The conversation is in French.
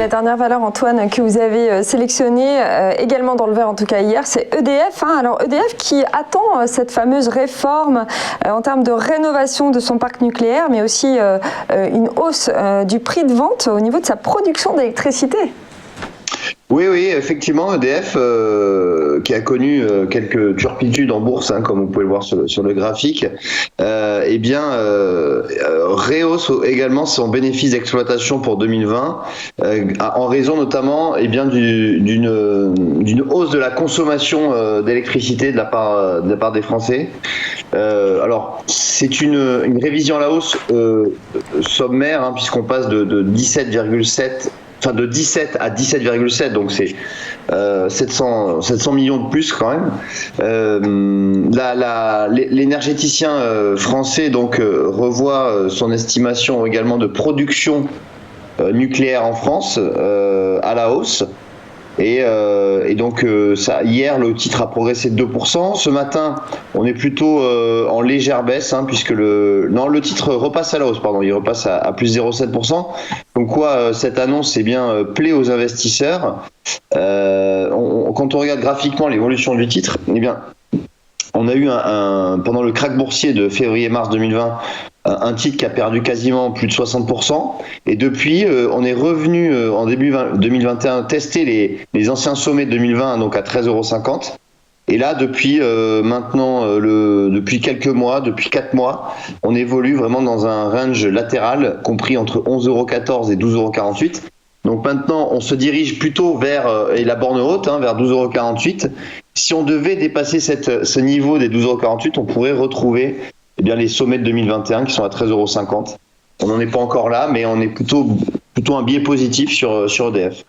la dernière valeur, Antoine, que vous avez sélectionnée, également dans le vert en tout cas hier, c'est EDF. Alors EDF qui attend cette fameuse réforme en termes de rénovation de son parc nucléaire, mais aussi une hausse du prix de vente au niveau de sa production d'électricité. Oui, effectivement, EDF, qui a connu quelques turpitudes en bourse, comme vous pouvez le voir sur le graphique, rehausse également son bénéfice d'exploitation pour 2020, en raison notamment d'une hausse de la consommation d'électricité de la part des Français. Alors, c'est une révision à la hausse sommaire, puisqu'on passe de 17 à 17,7, donc c'est 700 millions de plus quand même. L'énergéticien français donc revoit son estimation également de production nucléaire en France à la hausse. Et donc hier le titre a progressé de 2%. Ce matin on est plutôt en légère baisse, puisque le titre repasse à la hausse, il repasse à plus 0,7%. Donc cette annonce plaît aux investisseurs. Quand on regarde graphiquement l'évolution du titre, on a eu pendant le krach boursier de février-mars 2020 un titre qui a perdu quasiment plus de 60%, et depuis on est revenu en début 2021 tester les anciens sommets de 2020, donc à 13,50 €. Et là depuis depuis quelques mois, depuis 4 mois, on évolue vraiment dans un range latéral compris entre 11,14 € et 12,48 €. Donc maintenant on se dirige plutôt vers la borne haute, vers 12,48 €. Si on devait dépasser ce niveau des 12,48 €, on pourrait retrouver les sommets de 2021 qui sont à 13,50 €. On n'en est pas encore là, mais on est plutôt un biais positif sur EDF.